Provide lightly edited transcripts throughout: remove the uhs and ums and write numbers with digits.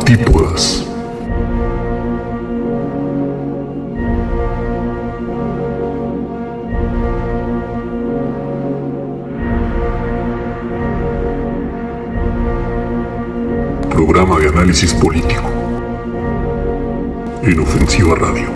Antípodas. Programa de análisis político en Ofensiva Radio.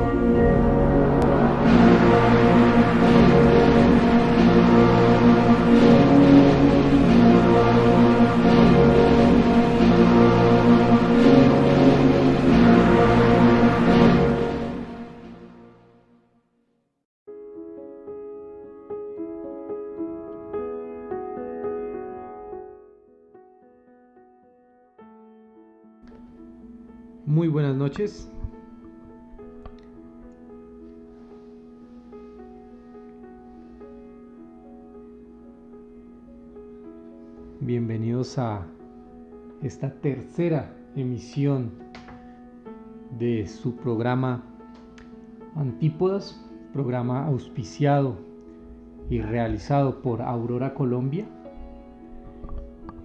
Muy buenas noches. Bienvenidos a esta tercera emisión de su programa Antípodas, programa auspiciado y realizado por Aurora Colombia,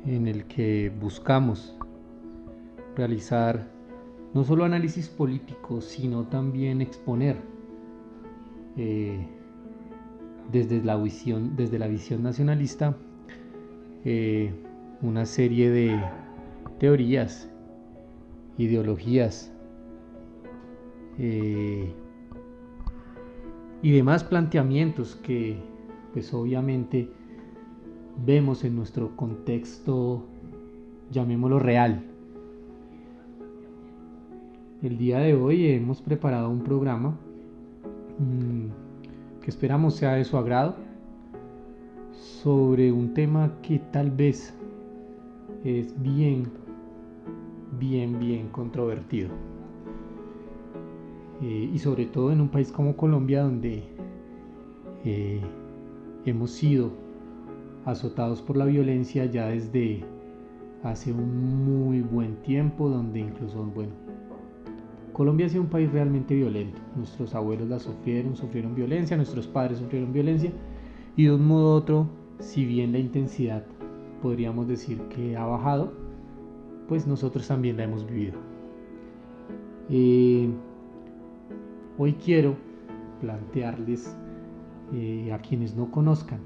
en el que buscamos realizar no solo análisis político, sino también exponer desde la visión nacionalista una serie de teorías, ideologías y demás planteamientos que pues obviamente vemos en nuestro contexto, llamémoslo real. El día de hoy hemos preparado un programa que esperamos sea de su agrado, sobre un tema que tal vez es bien controvertido, y sobre todo en un país como Colombia, donde hemos sido azotados por la violencia ya desde hace un muy buen tiempo, donde incluso, Colombia ha sido un país realmente violento. Nuestros abuelos la sufrieron violencia, nuestros padres sufrieron violencia, y de un modo u otro, si bien la intensidad podríamos decir que ha bajado, pues nosotros también la hemos vivido. Hoy quiero plantearles a quienes no conozcan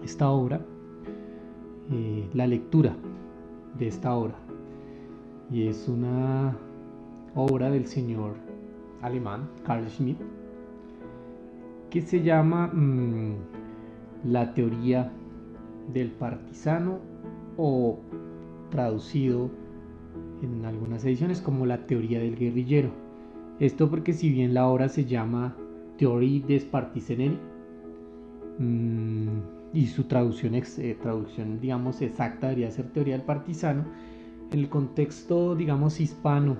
esta obra, la lectura de esta obra, y es una obra del señor alemán Carl Schmitt, que se llama La teoría del partisano, o traducido en algunas ediciones como La teoría del guerrillero. Esto porque si bien la obra se llama Theorie des Partisanen, y su traducción digamos exacta debería ser teoría del partisano, en el contexto digamos hispano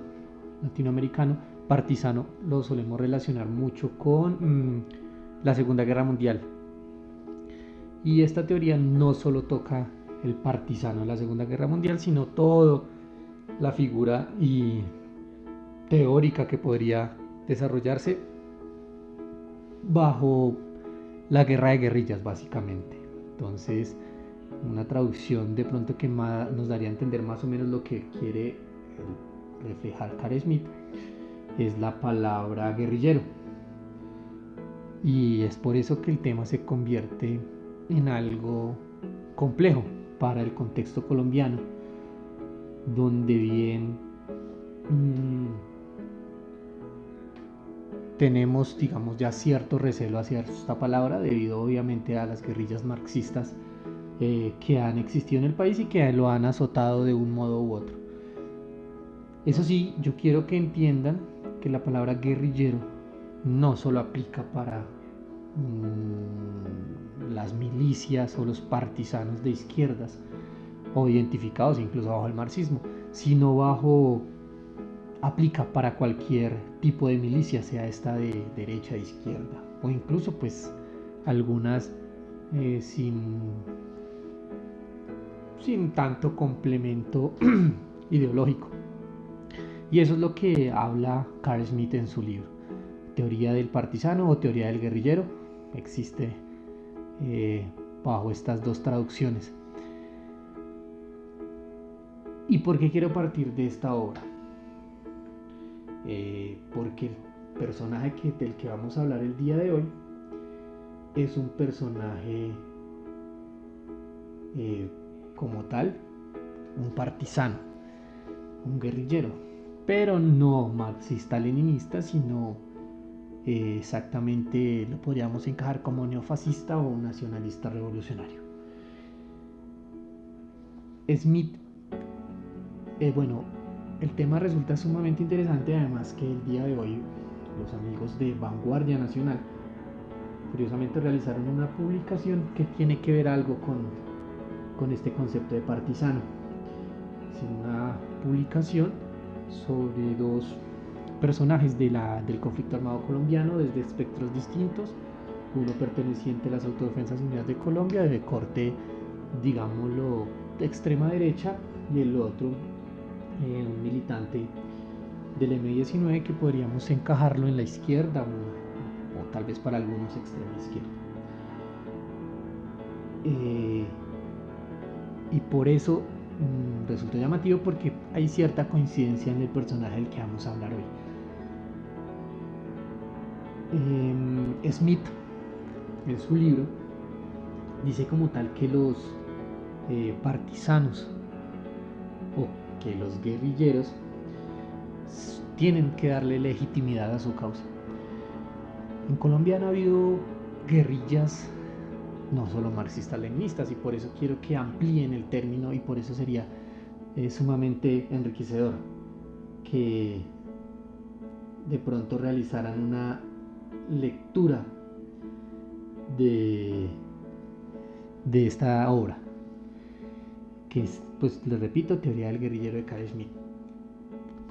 latinoamericano, partisano lo solemos relacionar mucho con la Segunda Guerra Mundial, y esta teoría no solo toca el partisano de la Segunda Guerra Mundial, sino toda la figura y teórica que podría desarrollarse bajo la guerra de guerrillas, básicamente. Entonces, una traducción de pronto que nos daría a entender más o menos lo que quiere reflejar Carl Schmitt es la palabra guerrillero, y es por eso que el tema se convierte en algo complejo para el contexto colombiano, donde bien tenemos digamos ya cierto recelo hacia esta palabra, debido obviamente a las guerrillas marxistas que han existido en el país y que lo han azotado de un modo u otro. Eso sí, yo quiero que entiendan que la palabra guerrillero no solo aplica para las milicias o los partisanos de izquierdas, o identificados incluso bajo el marxismo, sino aplica para cualquier tipo de milicia, sea esta de derecha, de izquierda, o incluso pues algunas sin tanto complemento ideológico. Y eso es lo que habla Carl Schmitt en su libro, Teoría del partisano o Teoría del guerrillero. Existe bajo estas dos traducciones. ¿Y por qué quiero partir de esta obra? Porque el personaje del que vamos a hablar el día de hoy es un personaje como tal, un partisano, un guerrillero, pero no marxista-leninista, sino exactamente lo podríamos encajar como neofascista o nacionalista revolucionario. Smith, bueno, el tema resulta sumamente interesante, además que el día de hoy los amigos de Vanguardia Nacional curiosamente realizaron una publicación que tiene que ver algo con este concepto de partisano. Es una publicación sobre dos personajes del conflicto armado colombiano desde espectros distintos, uno perteneciente a las Autodefensas Unidas de Colombia de corte, digámoslo, de extrema derecha, y el otro un militante del M-19 que podríamos encajarlo en la izquierda o tal vez para algunos extrema izquierda. Y por eso resultó llamativo, porque hay cierta coincidencia en el personaje del que vamos a hablar hoy. Smith, en su libro, dice como tal que los partisanos o que los guerrilleros tienen que darle legitimidad a su causa. En Colombia han habido guerrillas no solo marxistas-leninistas, y por eso quiero que amplíen el término, y por eso sería sumamente enriquecedor que de pronto realizaran una lectura de esta obra, que es, pues les repito, Teoría del guerrillero de Carl Schmitt.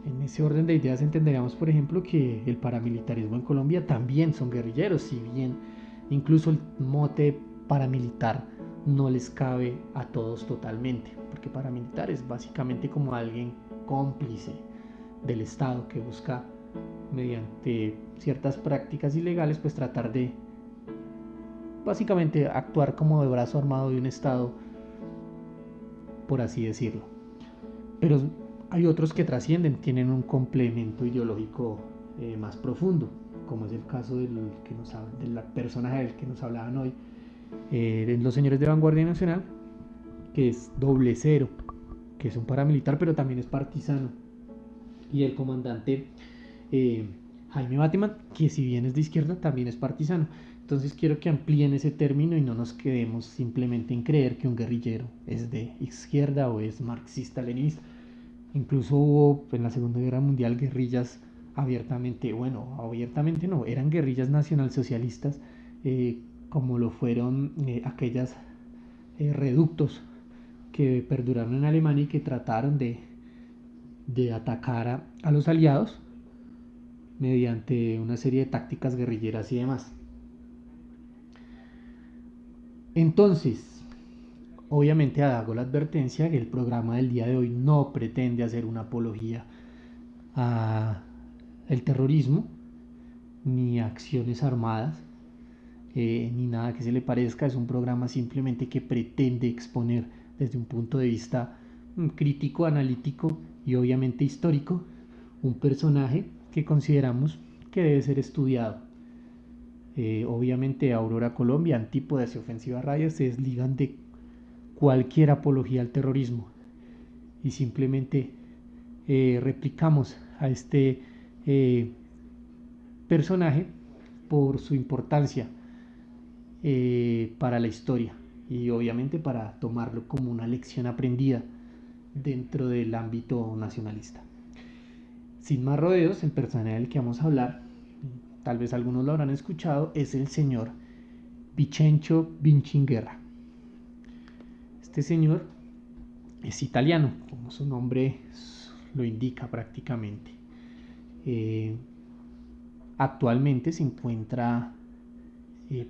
En ese orden de ideas entenderíamos, por ejemplo, que el paramilitarismo en Colombia también son guerrilleros, si bien incluso el mote paramilitar no les cabe a todos totalmente, porque paramilitar es básicamente como alguien cómplice del Estado que busca, mediante ciertas prácticas ilegales, pues tratar de básicamente actuar como de brazo armado de un Estado, por así decirlo. Pero hay otros que trascienden, tienen un complemento ideológico más profundo, como es el caso del personaje del que nos hablaban hoy, los señores de Vanguardia Nacional, que es Doble Cero, que es un paramilitar pero también es partisano, y el comandante Jaime Bateman, que si bien es de izquierda también es partisano. Entonces quiero que amplíen ese término y no nos quedemos simplemente en creer que un guerrillero es de izquierda o es marxista-leninista. Incluso hubo en la Segunda Guerra Mundial guerrillas abiertamente no, eran guerrillas nacionalsocialistas, como lo fueron aquellas reductos que perduraron en Alemania y que trataron de atacar a los aliados mediante una serie de tácticas guerrilleras y demás. Entonces, obviamente hago la advertencia que el programa del día de hoy no pretende hacer una apología al terrorismo, ni a acciones armadas, ni nada que se le parezca. Es un programa simplemente que pretende exponer desde un punto de vista crítico, analítico y obviamente histórico un personaje que consideramos que debe ser estudiado. Obviamente Aurora Colombia, Antípodas y Ofensiva Radio se desligan de cualquier apología al terrorismo y simplemente replicamos a este personaje por su importancia para la historia y obviamente para tomarlo como una lección aprendida dentro del ámbito nacionalista. Sin más rodeos, el personaje del que vamos a hablar, tal vez algunos lo habrán escuchado, es el señor Vincenzo Vincingherra. Este señor es italiano, como su nombre lo indica prácticamente. Actualmente se encuentra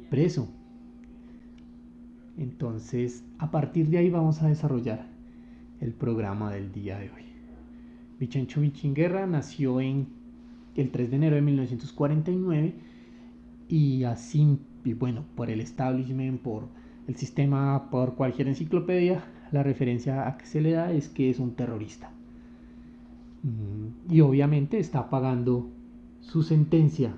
preso. Entonces, a partir de ahí vamos a desarrollar el programa del día de hoy. Vincenzo Vincingherra nació el 3 de enero de 1949 y así, bueno, por el establishment, por el sistema, por cualquier enciclopedia, la referencia a que se le da es que es un terrorista. Y obviamente está pagando su sentencia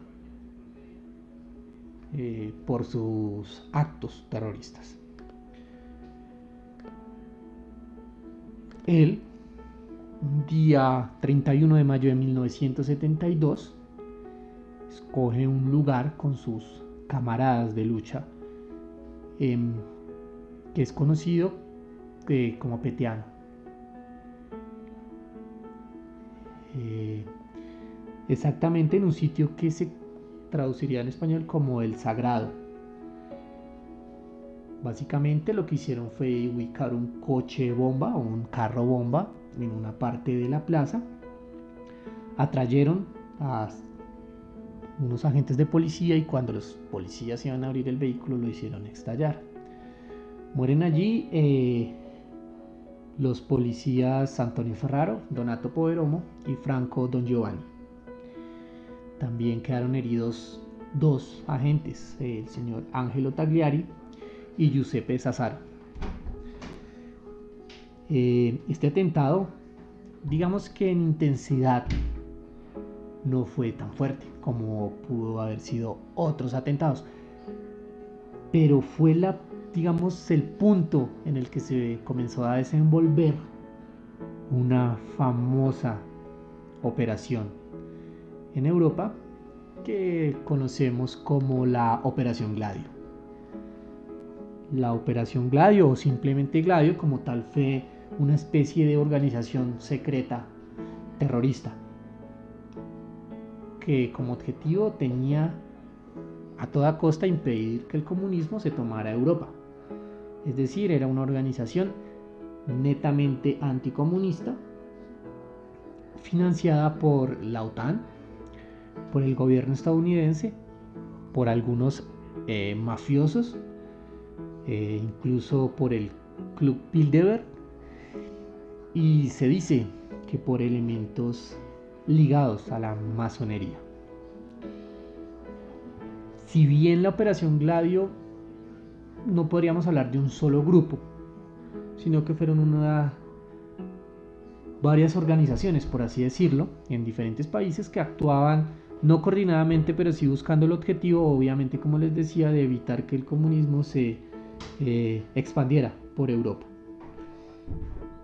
por sus actos terroristas. Él, un día 31 de mayo de 1972, escoge un lugar con sus camaradas de lucha, que es conocido como Peteano. Exactamente en un sitio que se traduciría en español como el Sagrado. Básicamente lo que hicieron fue ubicar un coche bomba o un carro bomba en una parte de la plaza. Atrayeron a unos agentes de policía y cuando los policías iban a abrir el vehículo lo hicieron estallar. Mueren allí los policías Antonio Ferraro, Donato Poveromo y Franco Don Giovanni. También quedaron heridos dos agentes, el señor Angelo Tagliari y Giuseppe Sassaro. Este atentado, digamos que en intensidad no fue tan fuerte como pudo haber sido otros atentados, pero fue el punto en el que se comenzó a desenvolver una famosa operación en Europa que conocemos como la Operación Gladio. La Operación Gladio, o simplemente Gladio como tal, fue una especie de organización secreta terrorista que como objetivo tenía a toda costa impedir que el comunismo se tomara Europa. Es decir, era una organización netamente anticomunista, financiada por la OTAN, por el gobierno estadounidense, por algunos mafiosos, incluso por el Club Bilderberg, y se dice que por elementos ligados a la masonería. Si bien la Operación Gladio no podríamos hablar de un solo grupo, sino que fueron varias organizaciones, por así decirlo, en diferentes países que actuaban no coordinadamente, pero sí buscando el objetivo, obviamente, como les decía, de evitar que el comunismo se expandiera por Europa.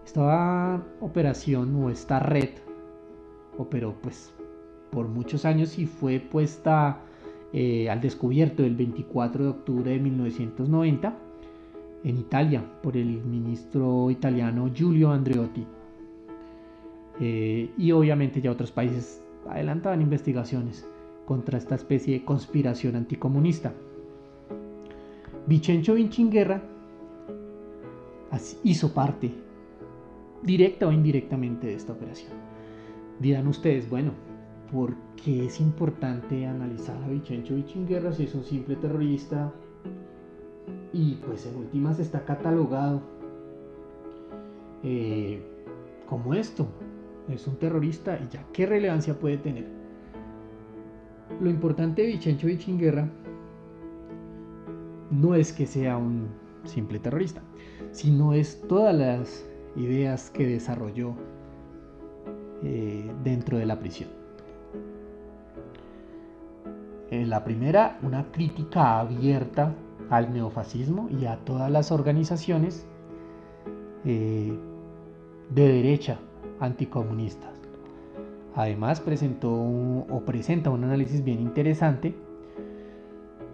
Esta operación o esta red operó pues por muchos años y fue puesta al descubierto el 24 de octubre de 1990 en Italia por el ministro italiano Giulio Andreotti. Y obviamente ya otros países adelantaban investigaciones contra esta especie de conspiración anticomunista. Vincenzo Vicinguerra hizo parte directa o indirectamente de esta operación. Dirán ustedes, bueno, ¿por qué es importante analizar a Vincenzo Vicinguerra si es un simple terrorista y pues en últimas está catalogado como esto? Es un terrorista y ya, ¿qué relevancia puede tener? Lo importante de Vincenzo Vicinguerra no es que sea un simple terrorista, sino es todas las ideas que desarrolló dentro de la prisión. La primera, una crítica abierta al neofascismo y a todas las organizaciones de derecha anticomunistas. Además presenta un análisis bien interesante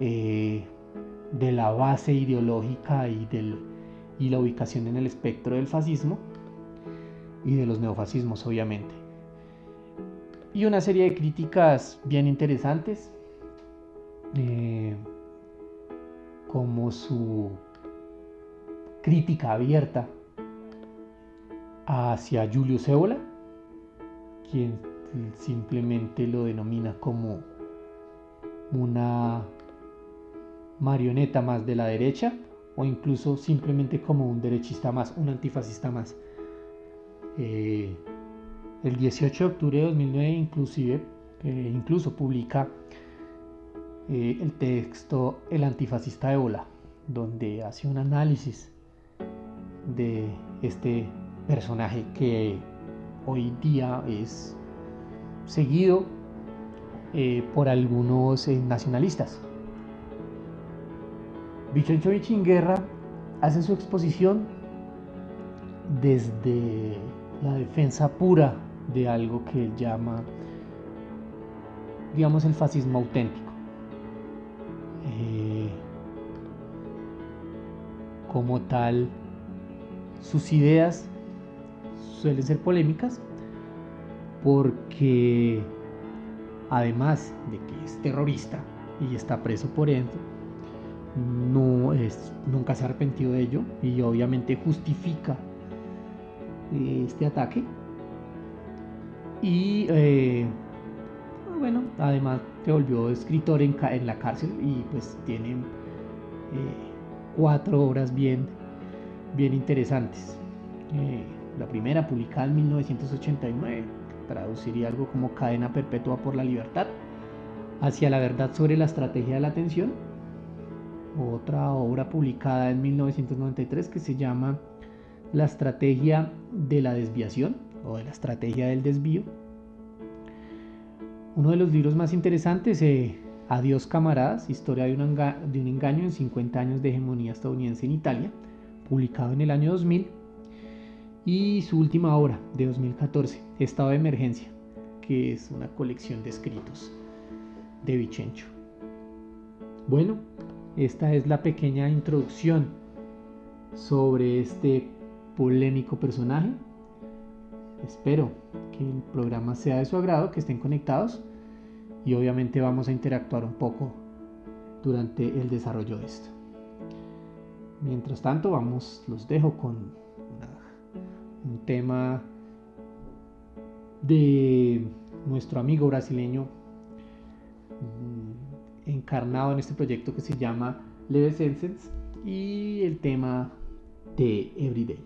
de la base ideológica y la ubicación en el espectro del fascismo y de los neofascismos, obviamente. Y una serie de críticas bien interesantes, como su crítica abierta hacia Julius Evola, quien simplemente lo denomina como una marioneta más de la derecha, o incluso simplemente como un derechista más, un antifascista más. El 18 de octubre de 2009 incluso publica el texto El antifascista Evola, donde hace un análisis de este personaje que hoy día es seguido por algunos nacionalistas. Vichencho Vichinguerra hace su exposición desde la defensa pura de algo que él llama, digamos, el fascismo auténtico. Como tal, sus ideas suelen ser polémicas porque además de que es terrorista y está preso por eso, nunca se ha arrepentido de ello y obviamente justifica este ataque. Y bueno, además se volvió escritor en la cárcel y pues tiene 4 obras bien interesantes. La primera, publicada en 1989, traduciría algo como Cadena Perpetua por la Libertad, Hacia la verdad sobre la estrategia de la atención. Otra obra publicada en 1993 que se llama La estrategia de la desviación o de la estrategia del desvío. Uno de los libros más interesantes, Adiós camaradas, historia de un engaño en 50 años de hegemonía estadounidense en Italia, publicado en el año 2000. Y su última obra, de 2014, Estado de emergencia, que es una colección de escritos de Vichencho. Bueno, esta es la pequeña introducción sobre este polémico personaje. Espero que el programa sea de su agrado, que estén conectados y obviamente vamos a interactuar un poco durante el desarrollo de esto. Mientras tanto, los dejo con un tema de nuestro amigo brasileño encarnado en este proyecto que se llama Leve Senses y el tema de Everyday.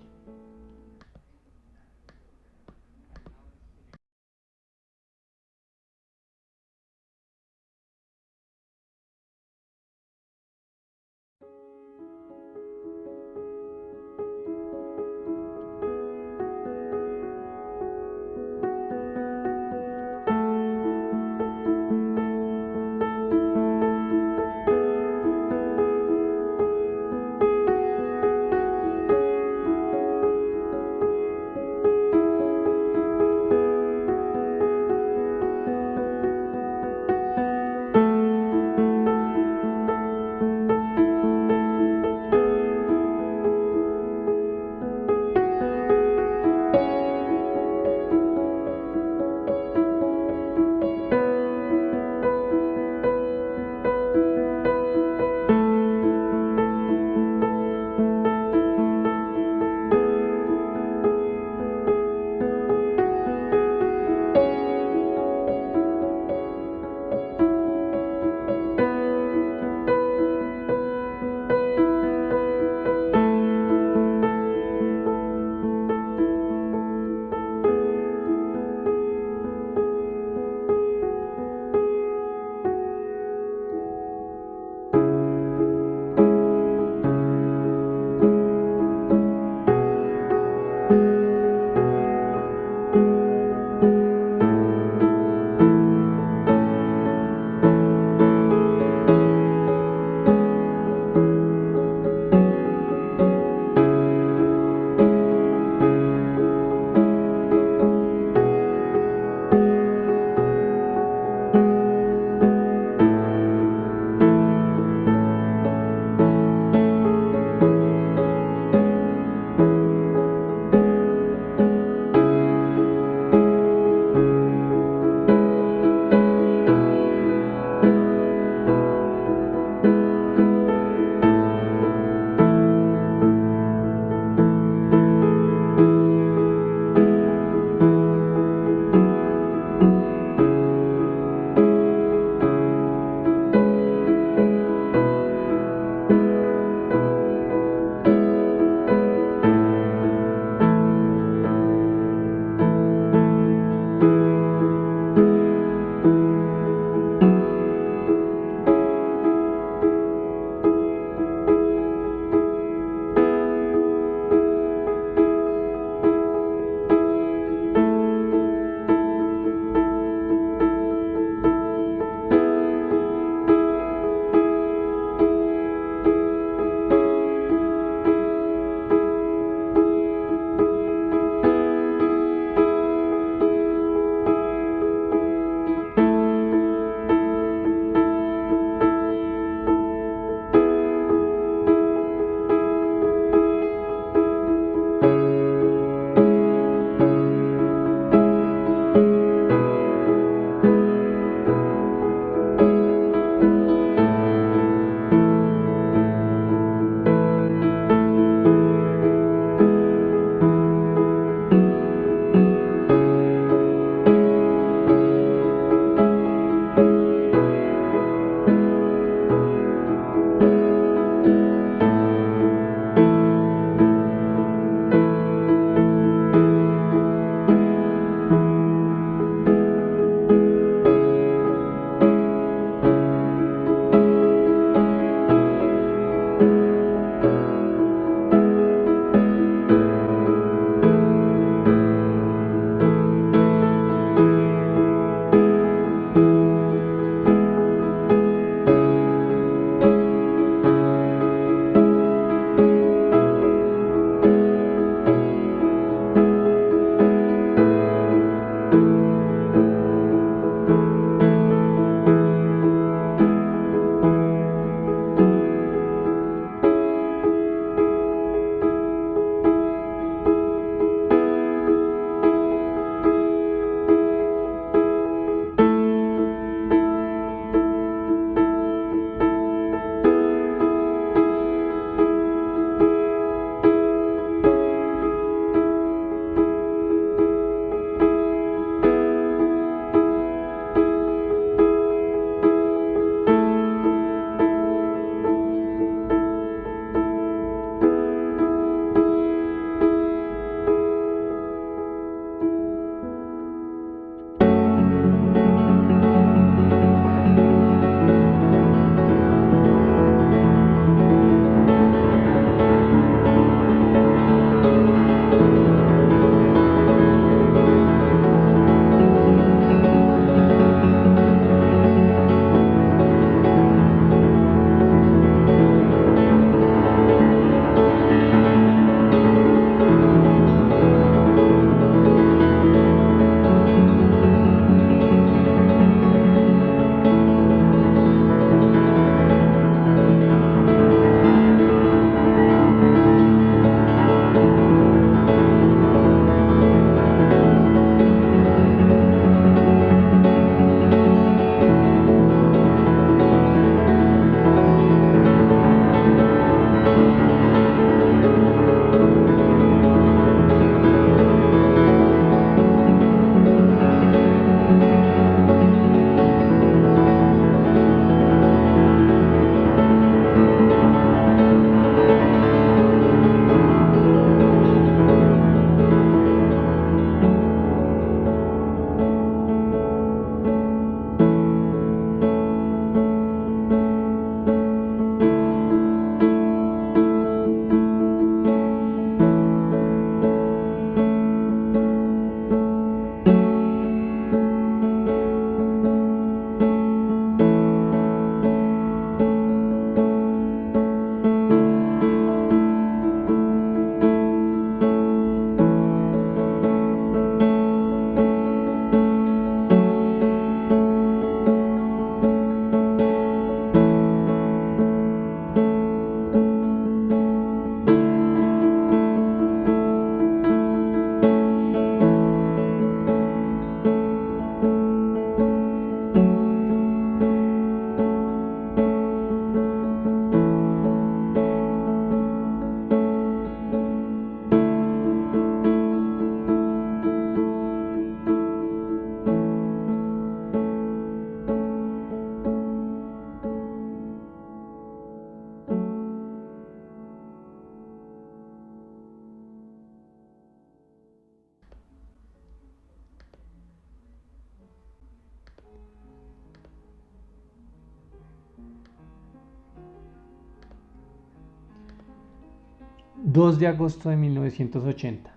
2 de agosto de 1980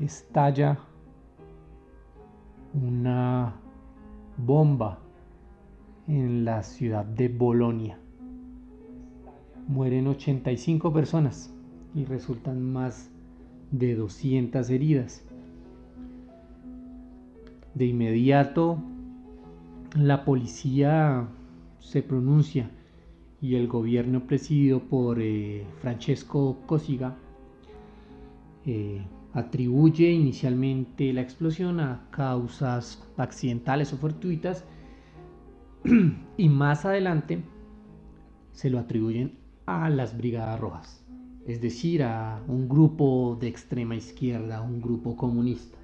estalla una bomba en la ciudad de Bolonia. Mueren 85 personas y resultan más de 200 heridas. De inmediato la policía se pronuncia y el gobierno presidido por Francesco Cossiga atribuye inicialmente la explosión a causas accidentales o fortuitas y más adelante se lo atribuyen a las Brigadas Rojas, es decir, a un grupo de extrema izquierda, un grupo comunista.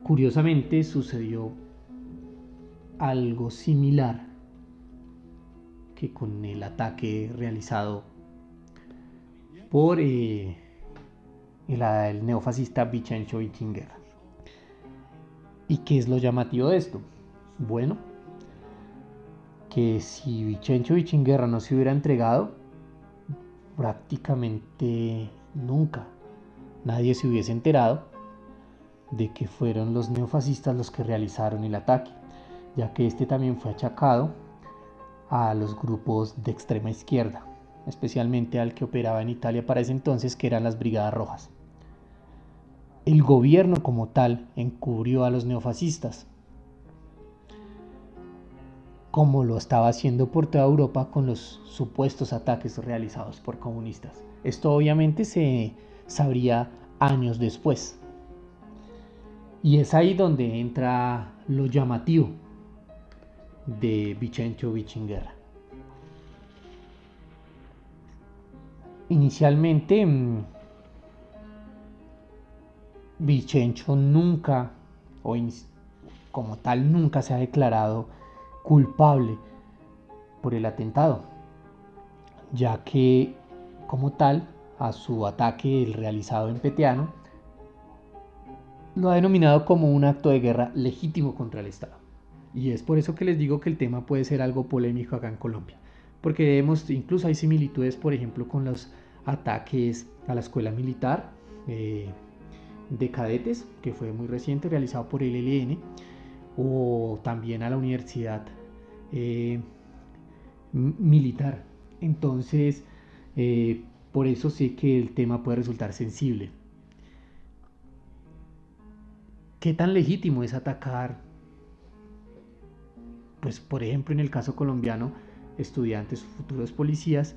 Curiosamente sucedió algo similar que con el ataque realizado por el neofascista Vincenzo Vicinguerra. ¿Y qué es lo llamativo de esto? Bueno, que si Vincenzo Vicinguerra no se hubiera entregado, prácticamente nunca nadie se hubiese enterado de que fueron los neofascistas los que realizaron el ataque, ya que este también fue achacado a los grupos de extrema izquierda, especialmente al que operaba en Italia para ese entonces, que eran las Brigadas Rojas. El gobierno como tal encubrió a los neofascistas, como lo estaba haciendo por toda Europa con los supuestos ataques realizados por comunistas. Esto obviamente se sabría años después. Y es ahí donde entra lo llamativo de Vincenzo Vicinguerra. Inicialmente, Vincenzo nunca, como tal, nunca se ha declarado culpable por el atentado, ya que, como tal, a su ataque el realizado en Peteano lo ha denominado como un acto de guerra legítimo contra el Estado. Y es por eso que les digo que el tema puede ser algo polémico acá en Colombia, porque incluso hay similitudes, por ejemplo, con los ataques a la escuela militar de cadetes, que fue muy reciente, realizado por el ELN, o también a la universidad militar. Entonces, por eso sé que el tema puede resultar sensible. ¿Qué tan legítimo es atacar, pues por ejemplo en el caso colombiano, estudiantes o futuros policías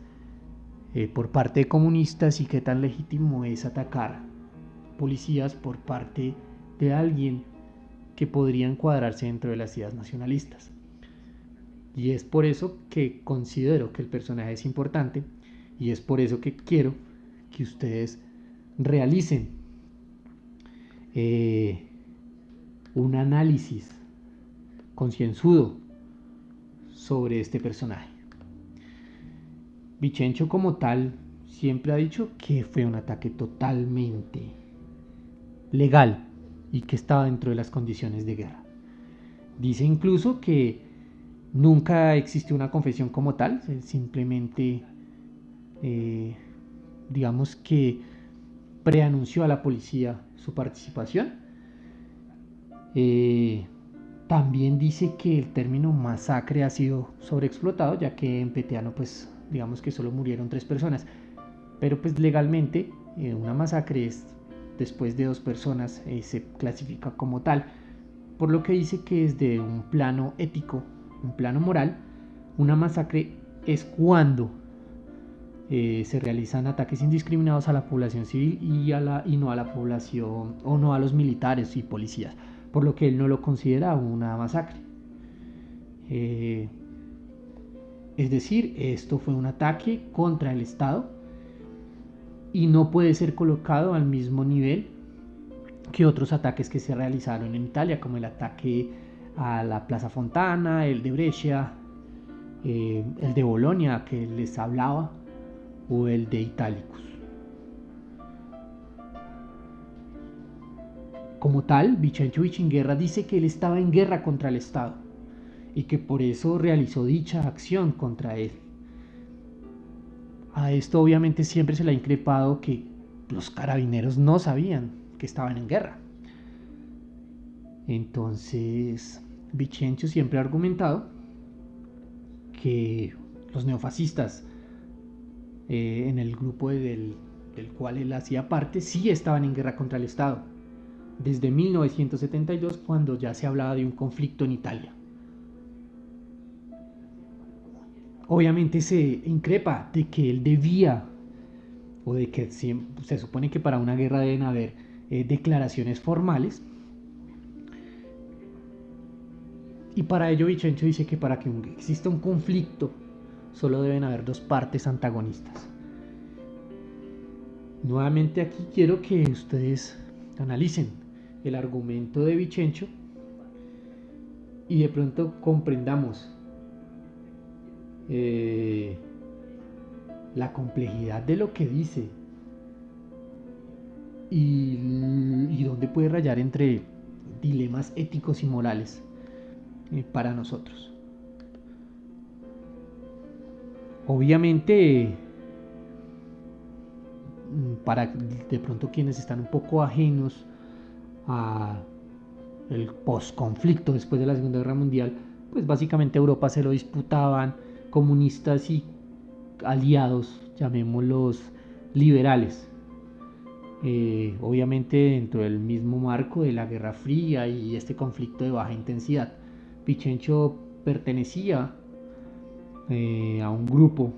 por parte de comunistas, y qué tan legítimo es atacar policías por parte de alguien que podría encuadrarse dentro de las ideas nacionalistas? Y es por eso que considero que el personaje es importante, y es por eso que quiero que ustedes realicen un análisis concienzudo sobre este personaje. Vincenzo como tal siempre ha dicho que fue un ataque totalmente legal y que estaba dentro de las condiciones de guerra. Dice incluso que nunca existió una confesión como tal, simplemente digamos que preanunció a la policía su participación. También dice que el término masacre ha sido sobreexplotado, ya que en Peteano pues digamos que solo murieron 3 personas, pero pues legalmente una masacre es después de 2 personas, se clasifica como tal, por lo que dice que desde un plano ético, un plano moral, una masacre es cuando se realizan ataques indiscriminados a la población civil y no a la población, o no a los militares y policías, por lo que él no lo considera una masacre. Es decir, esto fue un ataque contra el Estado y no puede ser colocado al mismo nivel que otros ataques que se realizaron en Italia, como el ataque a la Plaza Fontana, el de Brescia, el de Bolonia que les hablaba, o el de Italicus. Como tal, Vincenzo Vicinguerra dice que él estaba en guerra contra el Estado y que por eso realizó dicha acción contra él, A esto obviamente siempre se le ha increpado que los carabineros no sabían que estaban en guerra. Entonces, Vicencio siempre ha argumentado que los neofascistas en el grupo del cual él hacía parte sí estaban en guerra contra el Estado, desde 1972, cuando ya se hablaba de un conflicto en Italia. Obviamente se increpa de que él debía, o de que se supone que para una guerra deben haber declaraciones formales. Y para ello Vicencio dice que para que exista un conflicto solo deben haber dos partes antagonistas. Nuevamente aquí quiero que ustedes analicen el argumento de Vicencio y de pronto comprendamos la complejidad de lo que dice y dónde puede rayar entre dilemas éticos y morales para nosotros. Obviamente, para de pronto quienes están un poco ajenos a el posconflicto después de la Segunda Guerra Mundial, pues básicamente Europa se lo disputaban comunistas y aliados, llamémoslos liberales. Obviamente dentro del mismo marco de la Guerra Fría y este conflicto de baja intensidad. Vicencio pertenecía a un grupo,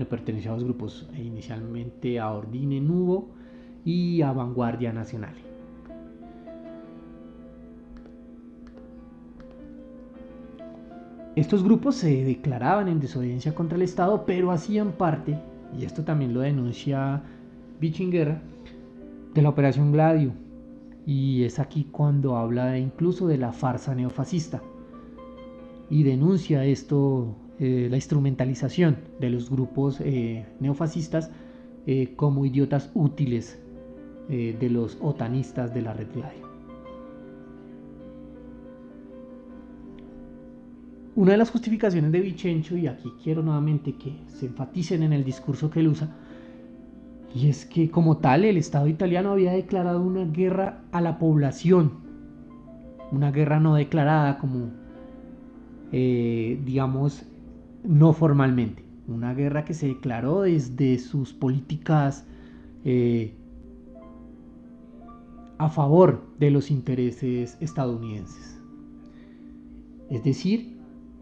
perteneció a dos grupos, inicialmente a Ordine Nuovo y a Vanguardia Nacional. Estos grupos se declaraban en desobediencia contra el Estado, pero hacían parte, y esto también lo denuncia Vichinguerra, de la Operación Gladio. Y es aquí cuando habla incluso de la farsa neofascista y denuncia esto, la instrumentalización de los grupos neofascistas como idiotas útiles de los otanistas de la Red Gladio. Una de las justificaciones de Vicencio, y aquí quiero nuevamente que se enfaticen en el discurso que él usa, y es que como tal el Estado italiano había declarado una guerra a la población, una guerra no declarada como, digamos, no formalmente, una guerra que se declaró desde sus políticas a favor de los intereses estadounidenses. Es decir,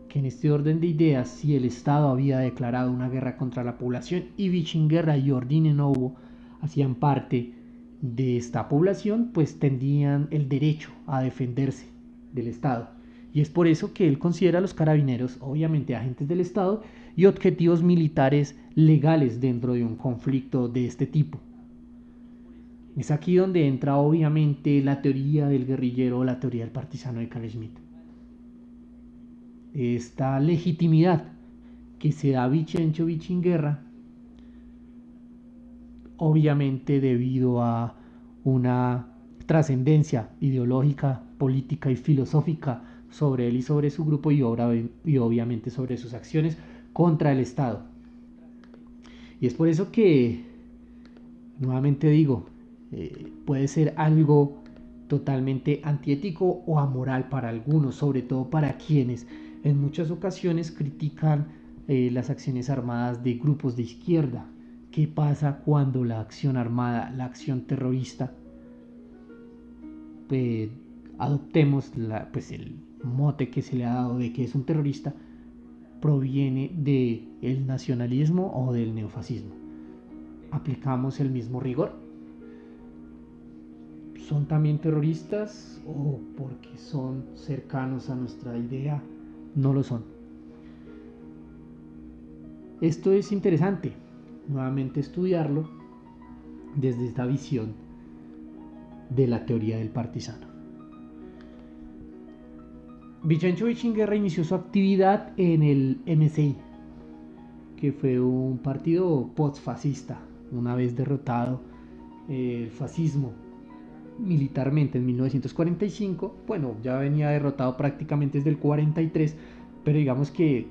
que en este orden de ideas, si el Estado había declarado una guerra contra la población y Vichinguerra y Ordine Nuovo hacían parte de esta población, pues tendrían el derecho a defenderse del Estado. Y es por eso que él considera a los carabineros, obviamente, agentes del Estado y objetivos militares legales dentro de un conflicto de este tipo. Es aquí donde entra, obviamente, la teoría del guerrillero o la teoría del partisano de Carl Schmitt. Esta legitimidad que se da a Vicencio Vichinguerra, obviamente debido a una trascendencia ideológica, política y filosófica sobre él y sobre su grupo y obviamente sobre sus acciones contra el Estado. Y es por eso que, nuevamente digo, puede ser algo totalmente antiético o amoral para algunos, sobre todo para quienes en muchas ocasiones critican las acciones armadas de grupos de izquierda. ¿Qué pasa cuando la acción armada, la acción terrorista, adoptemos el mote que se le ha dado de que es un terrorista, proviene del nacionalismo o del neofascismo? ¿Aplicamos el mismo rigor? ¿Son también terroristas o porque son cercanos a nuestra idea no lo son? Esto es interesante, nuevamente estudiarlo desde esta visión de la teoría del partisano. Vicencio Vichinguerra inició su actividad en el MSI, que fue un partido postfascista, una vez derrotado el fascismo militarmente en 1945. Bueno, ya venía derrotado prácticamente desde el 43, pero digamos que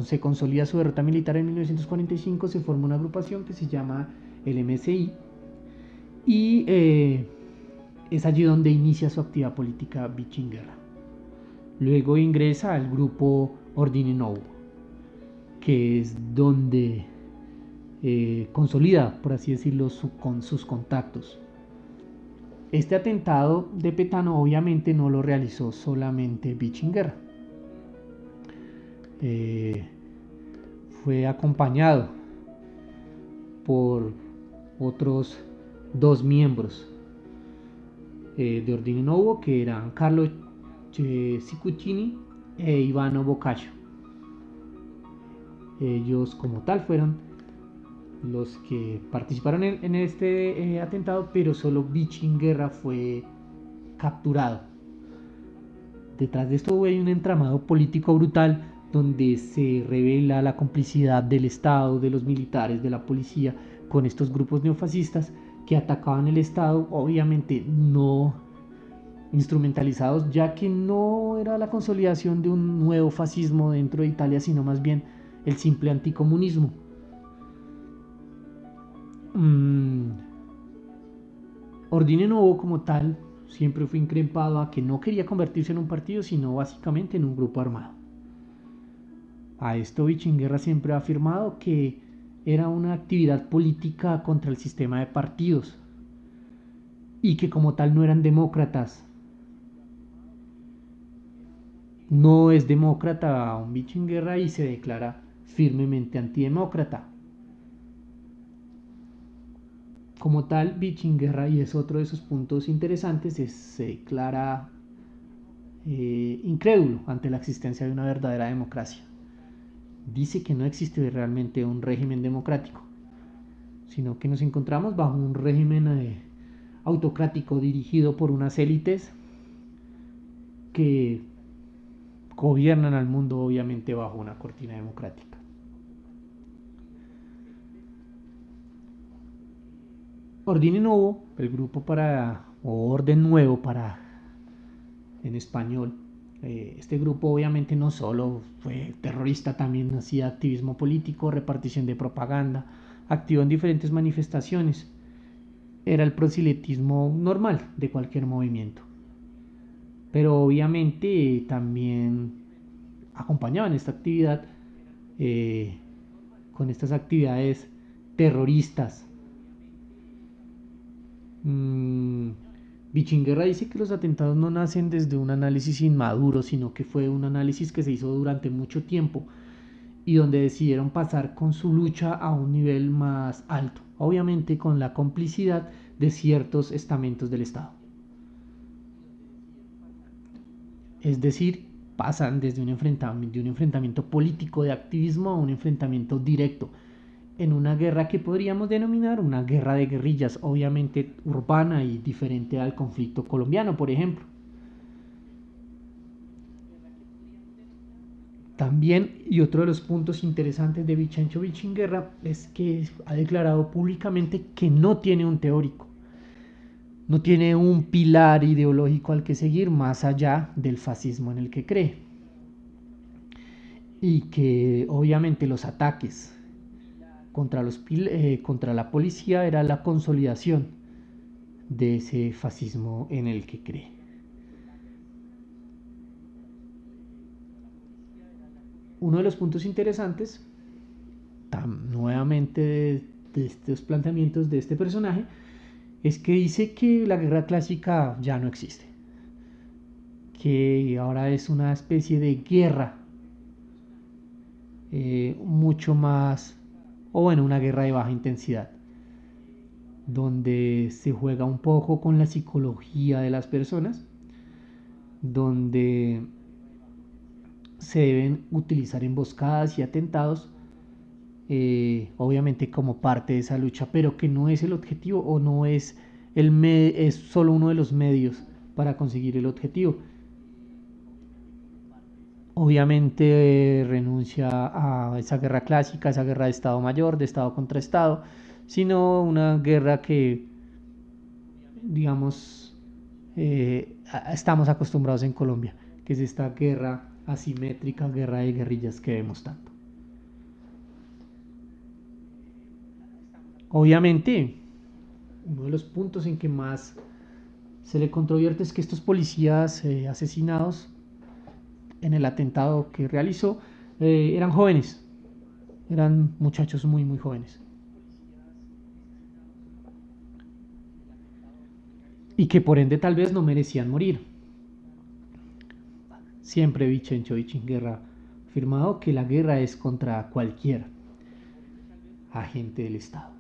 se consolida su derrota militar en 1945, se forma una agrupación que se llama el MSI y es allí donde inicia su actividad política Vichinguerra. Luego ingresa al grupo Ordine Novo, que es donde consolida, por así decirlo, con sus contactos. Este atentado de Petano obviamente no lo realizó solamente Vichinguerra. Fue acompañado por otros dos miembros de Ordine Novo, que eran Carlo Cicuccini e Ivano Boccaccio. Ellos como tal fueron los que participaron en este atentado, pero solo Vichinguerra fue capturado. Detrás de esto hay un entramado político brutal donde se revela la complicidad del Estado, de los militares, de la policía con estos grupos neofascistas que atacaban el Estado, obviamente no instrumentalizados, ya que no era la consolidación de un nuevo fascismo dentro de Italia, sino más bien el simple anticomunismo. Ordine Novo como tal siempre fue increpado a que no quería convertirse en un partido, sino básicamente en un grupo armado. A esto Vichinguerra siempre ha afirmado que era una actividad política contra el sistema de partidos y que como tal no eran demócratas. No es demócrata un Vichinguerra y se declara firmemente antidemócrata. Como tal, Vichinguerra, y es otro de sus puntos interesantes, se declara incrédulo ante la existencia de una verdadera democracia. Dice que no existe realmente un régimen democrático, sino que nos encontramos bajo un régimen autocrático dirigido por unas élites que gobiernan al mundo obviamente bajo una cortina democrática. Ordine Novo, el grupo o Orden Nuevo en español. Este grupo obviamente no solo fue terrorista, también hacía activismo político, repartición de propaganda, activo en diferentes manifestaciones. Era el proselitismo normal de cualquier movimiento. Pero obviamente también acompañaban esta actividad con estas actividades terroristas. Vichinguerra dice que los atentados no nacen desde un análisis inmaduro, sino que fue un análisis que se hizo durante mucho tiempo y donde decidieron pasar con su lucha a un nivel más alto, obviamente con la complicidad de ciertos estamentos del Estado. Es decir, pasan desde un enfrentamiento político de activismo a un enfrentamiento directo en una guerra que podríamos denominar una guerra de guerrillas, obviamente urbana y diferente al conflicto colombiano, por ejemplo. También, y otro de los puntos interesantes de Vichencho Vichinguerra es que ha declarado públicamente que no tiene un teórico, no tiene un pilar ideológico al que seguir más allá del fascismo en el que cree. Y que obviamente los ataques contra la policía era la consolidación de ese fascismo en el que cree. Uno de los puntos interesantes, nuevamente de estos planteamientos de este personaje, es que dice que la guerra clásica ya no existe, que ahora es una especie de guerra mucho más, o bueno, una guerra de baja intensidad, donde se juega un poco con la psicología de las personas, donde se deben utilizar emboscadas y atentados, obviamente como parte de esa lucha, pero que no es el objetivo o no es es solo uno de los medios para conseguir el objetivo. Obviamente renuncia a esa guerra clásica, esa guerra de Estado Mayor, de Estado contra Estado, sino una guerra que, digamos, estamos acostumbrados en Colombia, que es esta guerra asimétrica guerra de guerrillas que vemos tanto. Obviamente, uno de los puntos en que más se le controvierte es que estos policías asesinados en el atentado que realizó eran jóvenes, eran muchachos muy muy jóvenes, y que por ende tal vez no merecían morir. Siempre Vichencho Vichinguerra ha afirmado que la guerra es contra cualquier agente del Estado.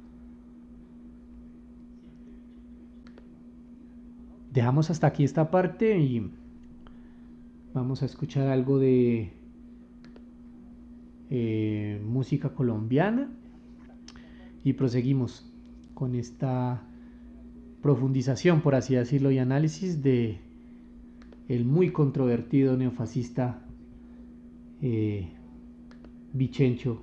Dejamos hasta aquí esta parte y vamos a escuchar algo de música colombiana y proseguimos con esta profundización, por así decirlo, y análisis de el muy controvertido neofascista Vichencho.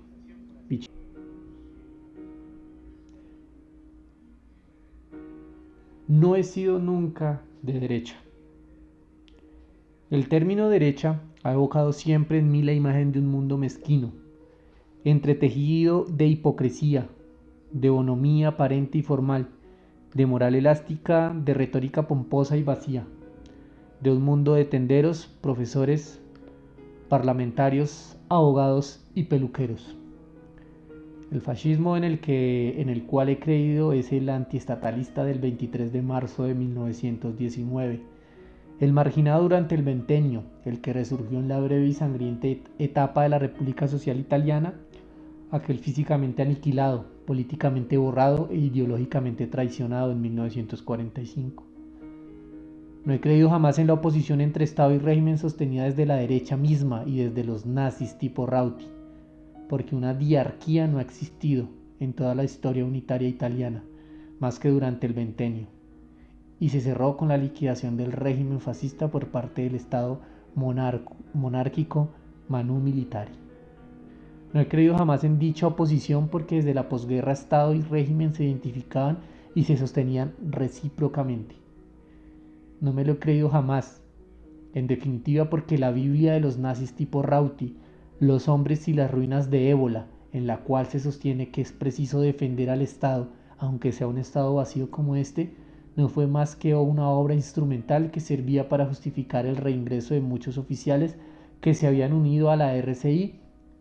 No he sido nunca de derecha. El término derecha ha evocado siempre en mí la imagen de un mundo mezquino, entretejido de hipocresía, de bonomía aparente y formal, de moral elástica, de retórica pomposa y vacía, de un mundo de tenderos, profesores, parlamentarios, abogados y peluqueros. El fascismo en el cual he creído es el antiestatalista del 23 de marzo de 1919, el marginado durante el Ventenio, el que resurgió en la breve y sangrienta etapa de la República Social Italiana, aquel físicamente aniquilado, políticamente borrado e ideológicamente traicionado en 1945. No he creído jamás en la oposición entre Estado y régimen sostenida desde la derecha misma y desde los nazis tipo Rauti, porque una diarquía no ha existido en toda la historia unitaria italiana, más que durante el Ventenio, y se cerró con la liquidación del régimen fascista por parte del Estado monárquico Manu Militari. No he creído jamás en dicha oposición porque desde la posguerra Estado y régimen se identificaban y se sostenían recíprocamente. No me lo he creído jamás, en definitiva porque la Biblia de los nazis tipo Rauti, Los hombres y las ruinas de Ébola, en la cual se sostiene que es preciso defender al Estado, aunque sea un Estado vacío como este, no fue más que una obra instrumental que servía para justificar el reingreso de muchos oficiales que se habían unido a la RCI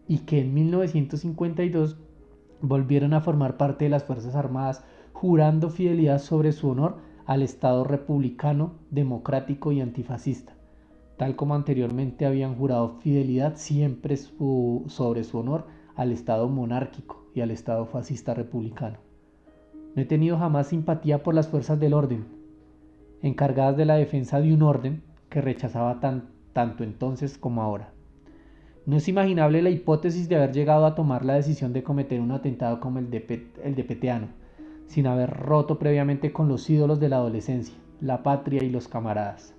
y que en 1952 volvieron a formar parte de las Fuerzas Armadas, jurando fidelidad sobre su honor al Estado republicano, democrático y antifascista, tal como anteriormente habían jurado fidelidad siempre sobre su honor al Estado monárquico y al Estado fascista republicano. No he tenido jamás simpatía por las fuerzas del orden, encargadas de la defensa de un orden que rechazaba tanto entonces como ahora. No es imaginable la hipótesis de haber llegado a tomar la decisión de cometer un atentado como el de Peteano, sin haber roto previamente con los ídolos de la adolescencia, la patria y los camaradas.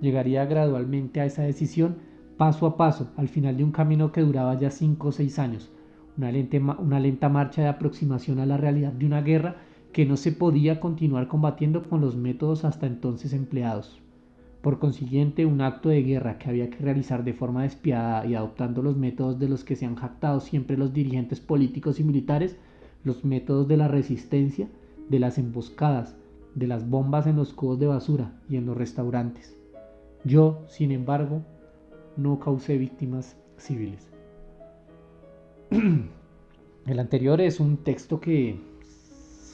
Llegaría gradualmente a esa decisión, paso a paso, al final de un camino que duraba ya 5 o 6 años, una lenta marcha de aproximación a la realidad de una guerra que no se podía continuar combatiendo con los métodos hasta entonces empleados. Por consiguiente, un acto de guerra que había que realizar de forma despiadada y adoptando los métodos de los que se han jactado siempre los dirigentes políticos y militares, los métodos de la resistencia, de las emboscadas, de las bombas en los cubos de basura y en los restaurantes. Yo, sin embargo, no causé víctimas civiles. El anterior es un texto que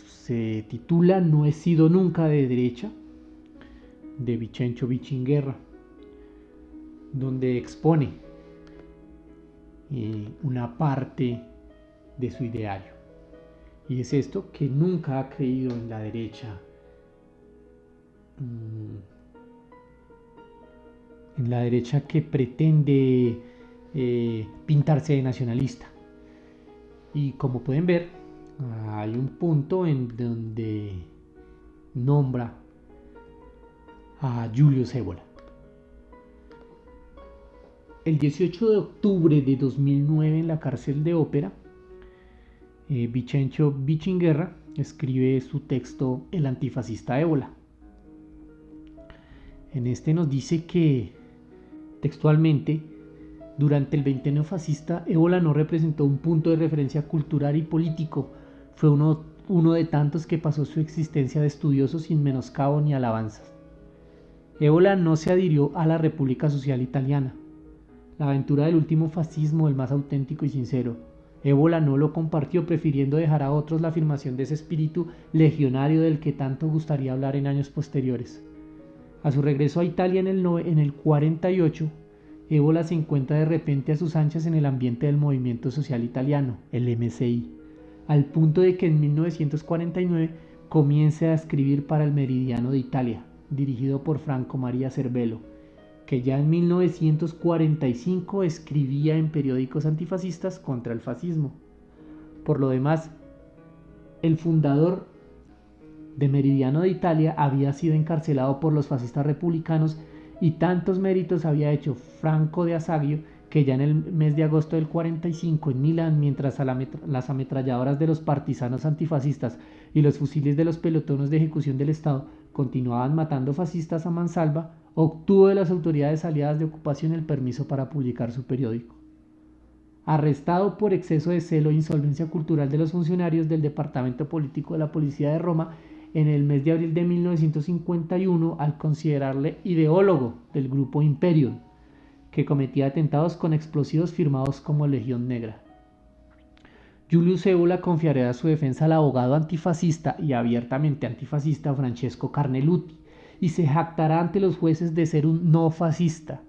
se titula No he sido nunca de derecha, de Vichencho Vichinguerra, donde expone una parte de su ideario. Y es esto, que nunca ha creído en la derecha, en la derecha que pretende pintarse de nacionalista. Y como pueden ver, hay un punto en donde nombra a Julius Evola. El 18 de octubre de 2009, en la cárcel de Ópera, Vichencho Vichinguerra escribe su texto El antifascista Ébola. En este nos dice que, textualmente, Durante el veintenio fascista, Ébola no representó un punto de referencia cultural y político, fue uno de tantos que pasó su existencia de estudioso sin menoscabo ni alabanzas. Ébola no se adhirió a la República Social Italiana, la aventura del último fascismo, el más auténtico y sincero. Ébola no lo compartió, prefiriendo dejar a otros la afirmación de ese espíritu legionario del que tanto gustaría hablar en años posteriores. A su regreso a Italia en el 48, Ébola se encuentra de repente a sus anchas en el ambiente del movimiento social italiano, el MSI, al punto de que en 1949 comience a escribir para el Meridiano de Italia, dirigido por Franco Maria Cervello, que ya en 1945 escribía en periódicos antifascistas contra el fascismo. Por lo demás, el fundador de Meridiano de Italia había sido encarcelado por los fascistas republicanos y tantos méritos había hecho Franco de Asagio que ya en el mes de agosto del 45 en Milán, mientras las ametralladoras de los partisanos antifascistas y los fusiles de los pelotones de ejecución del Estado continuaban matando fascistas a mansalva, obtuvo de las autoridades aliadas de ocupación el permiso para publicar su periódico. Arrestado por exceso de celo e insolvencia cultural de los funcionarios del Departamento Político de la Policía de Roma, en el mes de abril de 1951 al considerarle ideólogo del grupo Imperium, que cometía atentados con explosivos firmados como Legión Negra. Julius Ébola confiará su defensa al abogado antifascista y abiertamente antifascista Francesco Carnelutti y se jactará ante los jueces de ser un no fascista,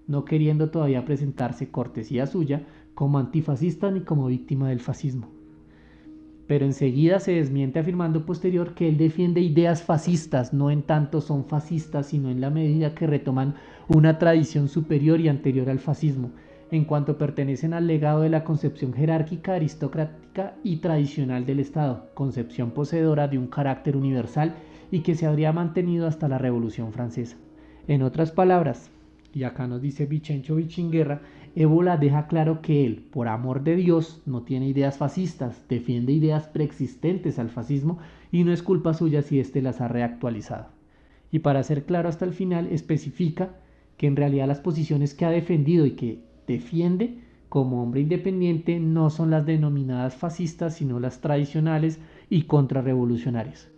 no queriendo todavía presentarse, cortesía suya, como antifascista ni como víctima del fascismo. Pero enseguida se desmiente afirmando posterior que él defiende ideas fascistas, no en tanto son fascistas, sino en la medida que retoman una tradición superior y anterior al fascismo, en cuanto pertenecen al legado de la concepción jerárquica, aristocrática y tradicional del Estado, concepción poseedora de un carácter universal y que se habría mantenido hasta la Revolución Francesa. En otras palabras, y acá nos dice Vicencio Vichinguerra, Ébola deja claro que él, por amor de Dios, no tiene ideas fascistas, defiende ideas preexistentes al fascismo y no es culpa suya si éste las ha reactualizado. Y para ser claro hasta el final, especifica que en realidad las posiciones que ha defendido y que defiende como hombre independiente no son las denominadas fascistas, sino las tradicionales y contrarrevolucionarias.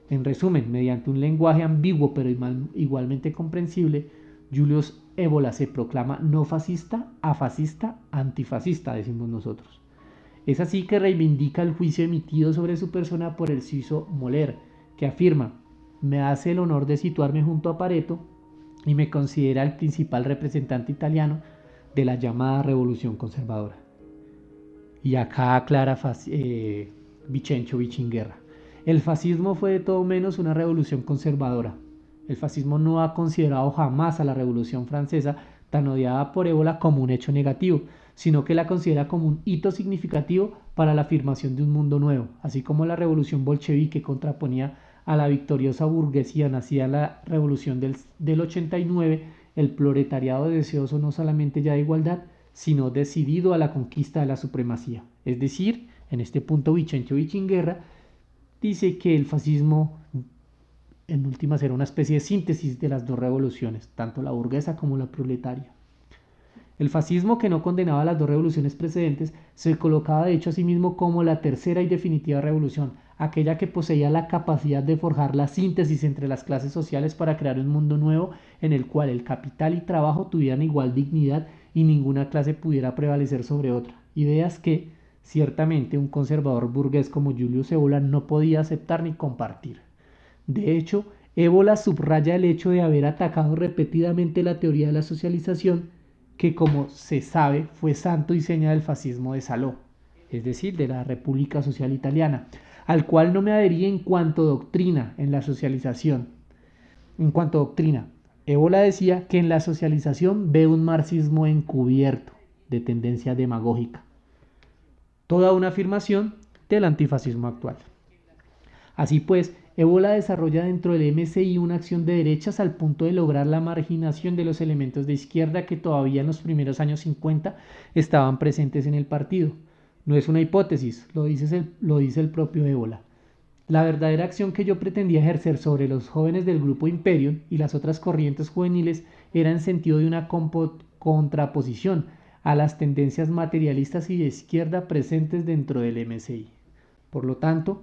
En resumen, mediante un lenguaje ambiguo pero igualmente comprensible, Julius Ébola se proclama no fascista, afascista, antifascista, decimos nosotros. Es así que reivindica el juicio emitido sobre su persona por el suizo Moller, que afirma: me hace el honor de situarme junto a Pareto y me considera el principal representante italiano de la llamada revolución conservadora. Y acá aclara Vicencio Vichinguerra: el fascismo fue de todo menos una revolución conservadora. El fascismo no ha considerado jamás a la Revolución Francesa, tan odiada por Ébola, como un hecho negativo, sino que la considera como un hito significativo para la afirmación de un mundo nuevo, así como la Revolución Bolchevique contraponía a la victoriosa burguesía nacida en la Revolución del 89, el proletariado deseoso no solamente ya de igualdad, sino decidido a la conquista de la supremacía. Es decir, en este punto Vicencio Vichinguerra dice que el fascismo en últimas era una especie de síntesis de las dos revoluciones, tanto la burguesa como la proletaria. El fascismo, que no condenaba las dos revoluciones precedentes, se colocaba de hecho a sí mismo como la tercera y definitiva revolución, aquella que poseía la capacidad de forjar la síntesis entre las clases sociales para crear un mundo nuevo en el cual el capital y trabajo tuvieran igual dignidad y ninguna clase pudiera prevalecer sobre otra. Ideas que, ciertamente, un conservador burgués como Julius Ébola no podía aceptar ni compartir. De hecho, Ébola subraya el hecho de haber atacado repetidamente la teoría de la socialización, que como se sabe fue santo y seña del fascismo de Saló, es decir, de la República Social Italiana, al cual no me adherí en cuanto doctrina en la socialización. En cuanto doctrina, Ébola decía que en la socialización ve un marxismo encubierto, de tendencia demagógica. Toda una afirmación del antifascismo actual. Así pues, Ébola desarrolla dentro del MSI una acción de derechas al punto de lograr la marginación de los elementos de izquierda que todavía en los primeros años 50 estaban presentes en el partido. No es una hipótesis, lo dice el propio Ébola. La verdadera acción que yo pretendía ejercer sobre los jóvenes del grupo Imperium y las otras corrientes juveniles era en sentido de una contraposición a las tendencias materialistas y de izquierda presentes dentro del MSI. Por lo tanto,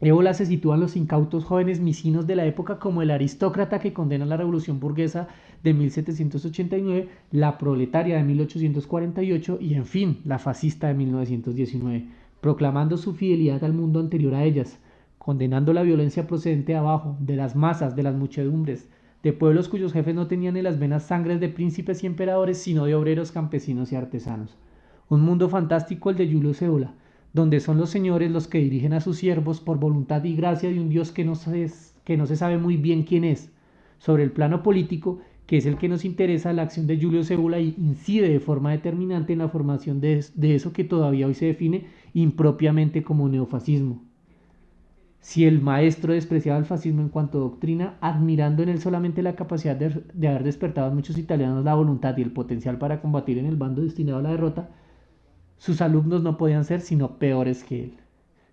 Ébola se sitúa en los incautos jóvenes misinos de la época como el aristócrata que condena la revolución burguesa de 1789, la proletaria de 1848 y, en fin, la fascista de 1919, proclamando su fidelidad al mundo anterior a ellas, condenando la violencia procedente de abajo, de las masas, de las muchedumbres, de pueblos cuyos jefes no tenían en las venas sangres de príncipes y emperadores, sino de obreros, campesinos y artesanos. Un mundo fantástico el de Julius Evola, donde son los señores los que dirigen a sus siervos por voluntad y gracia de un Dios que no se sabe muy bien quién es. Sobre el plano político, que es el que nos interesa, la acción de Julius Evola incide de forma determinante en la formación de eso que todavía hoy se define impropiamente como neofascismo. Si el maestro despreciaba el fascismo en cuanto a doctrina, admirando en él solamente la capacidad de haber despertado en muchos italianos la voluntad y el potencial para combatir en el bando destinado a la derrota, sus alumnos no podían ser sino peores que él.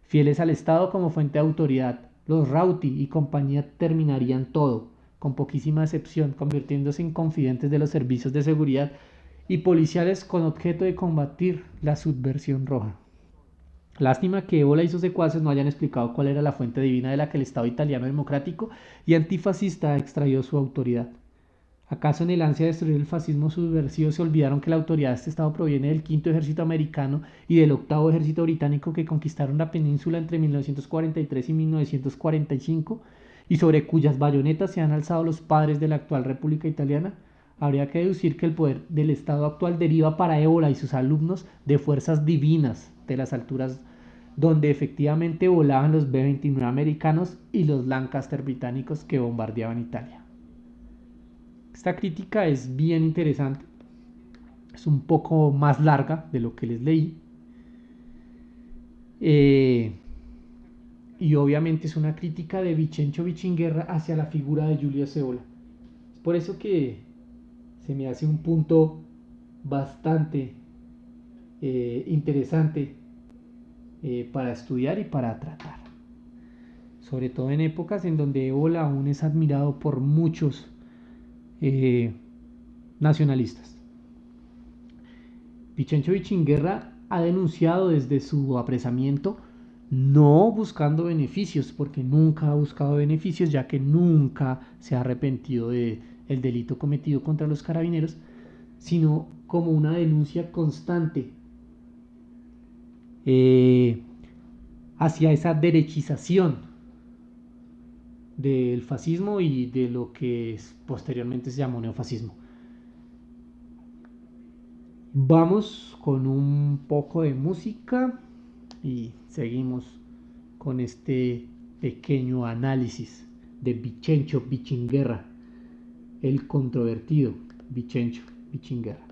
Fieles al Estado como fuente de autoridad, los Rauti y compañía terminarían todo, con poquísima excepción, convirtiéndose en confidentes de los servicios de seguridad y policiales con objeto de combatir la subversión roja. Lástima que Ébola y sus secuaces no hayan explicado cuál era la fuente divina de la que el Estado italiano democrático y antifascista ha extraído su autoridad. ¿Acaso en el ansia de destruir el fascismo subversivo se olvidaron que la autoridad de este Estado proviene del quinto ejército americano y del octavo ejército británico que conquistaron la península entre 1943 y 1945 y sobre cuyas bayonetas se han alzado los padres de la actual República Italiana? Habría que deducir que el poder del Estado actual deriva para Ébola y sus alumnos de fuerzas divinas de las alturas donde efectivamente volaban los B-29 americanos y los Lancaster británicos que bombardeaban Italia. Esta crítica es bien interesante, es un poco más larga de lo que les leí, y obviamente es una crítica de Vicencio Vichinguerra hacia la figura de Julius Evola. Es por eso que se me hace un punto bastante interesante para estudiar y para tratar, sobre todo en épocas en donde Évola aún es admirado por muchos nacionalistas. Vicencio Vichinguerra ha denunciado desde su apresamiento, no buscando beneficios, porque nunca ha buscado beneficios, ya que nunca se ha arrepentido del delito cometido contra los carabineros, sino como una denuncia constante hacia esa derechización del fascismo y de lo que posteriormente se llamó neofascismo. Vamos con un poco de música y seguimos con este pequeño análisis de Vicencio Vichinguerra, el controvertido Vicencio Vichinguerra.